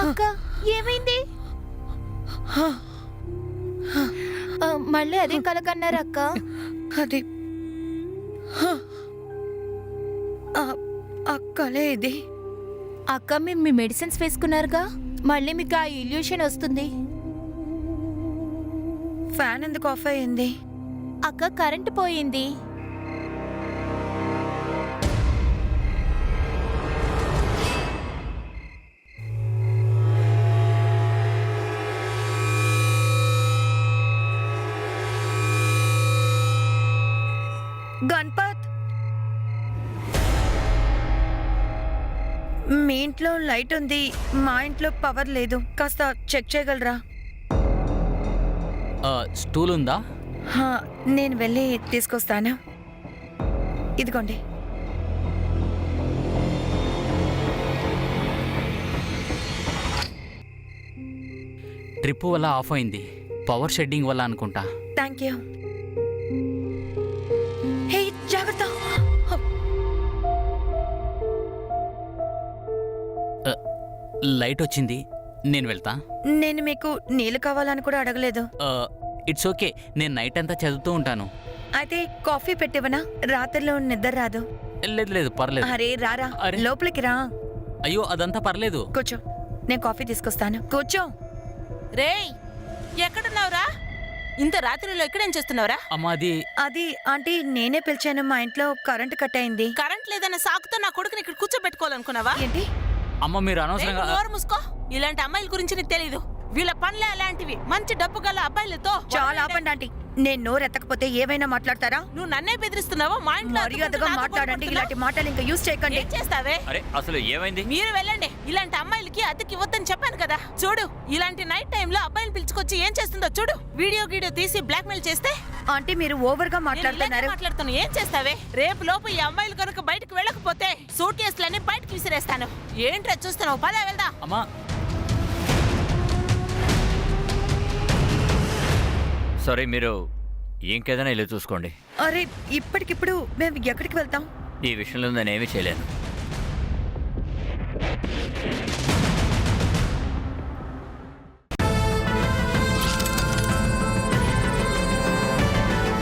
అక్క ఏమైంది? మళ్ళీ అదే కలకన్నారు అక్క. అది అక్కలే ఇది. అక్క మేము మీ మెడిసిన్స్ వేసుకున్నారుగా, మళ్ళీ మీకు ఆ ఇల్యూషన్ వస్తుంది. ఫ్యాన్ ఎందుకు ఆఫ్ అయ్యింది? అక్క కరెంటు పోయింది. గణపత్, మీ ఇంట్లో లైట్ ఉంది, మా ఇంట్లో పవర్ లేదు. కాస్త చెక్ చేయగలరా? స్టూల్ ఉందా? నేను వెళ్ళి తీసుకొస్తాను. ఇదిగోండి. ట్రిప్ వల్ల ఆఫ్ అయింది, పవర్ షెడ్డింగ్ వల్ల అనుకుంటా. Thank you. హే జాగ్రత్త. లైట్ వచ్చింది, నేను వెళ్తా. నేను మీకు నీళ్ళు కావాలని కూడా అడగలేదు. ఇట్స్ ఓకే, నేను నైట్ అంతా చదువుతూ ఉంటాను. అయితే కాఫీ పెట్టివనా? రాత్రిలో నిద్ర రాదు. లేదు లేదు పర్లేదు. అరే రారా, అరే. లోపలికి రా. అయ్యో అదంతా పర్లేదు. కూర్చో, నేను కాఫీ తీసుకొస్తాను. కూర్చో. రేయ్, ఎక్కడున్నావురా? ఇంత రాత్రిలో ఎక్కడేం చేస్తున్నావురా? అమ్మా అది ఆంటీ, నేనే పిలిచాను. మా ఇంట్లో కరెంట్ కట్ అయింది. కరెంట్ లేదన్న సాకుతో నా కొడుకుని ఇక్కడ కూర్చోబెట్టుకోవాలనుకున్నావా? ఏంటి? అమ్మ మీరు రేయ్, అనవసరంగా. నోరు మూసుకో. ఇలాంటి అమ్మాయిల గురించి నీకు తెలీదు. వీళ్ళ పనులే అలాంటివి. మంచి డబ్బు గల అబ్బాయిలతో చాలా ఆపండి ఆంటీ. నేను నోరెత్తకపోతే ఏమైనా మాట్లాడతారా? నువ్వు నన్నే బెదిరిస్తున్నావా? మా ఇంట్లో మర్యాదగా మాట్లాడండి. ఇలాంటి మాటలు ఇంకా యూజ్ చేయకండి. ఏం చేస్తావే? అరే అసలు ఏమైంది? మీరు వెళ్ళండి. ఇలాంటి అమ్మాయిలకి అద్దెకి ఇవ్వద్దని చెప్పాను కదా. చూడు, ఇలాంటి నైట్ టైంలో అబ్బాయిని పిలుచుకొచ్చి ఏం చేస్తుందో చూడు. వీడియో తీసి బ్లాక్మెయిల్ చేస్తే ఆంటీ మీరు ఓవర్ గా మాట్లాడుతున్నారు. మాట్లాడుతాను. ఏం చేస్తావే? రేపు లోపు ఈ అమ్మాయిలు కనుక బయటకు వెళ్ళకపోతే సూట్ కేసులన్నీ బయటకు విసిరేస్తాను. ఏంట్రా చూస్తున్నావు? పదా వెళ్దా. అమ్మా సారీ, మీరు ఇంకేదైనా ఇల్లు చూసుకోండి. అరే ఇప్పటికిప్పుడు మేము ఎక్కడికి వెళ్తాం? ఈ విషయంలో నేనేమీ చేయలేను.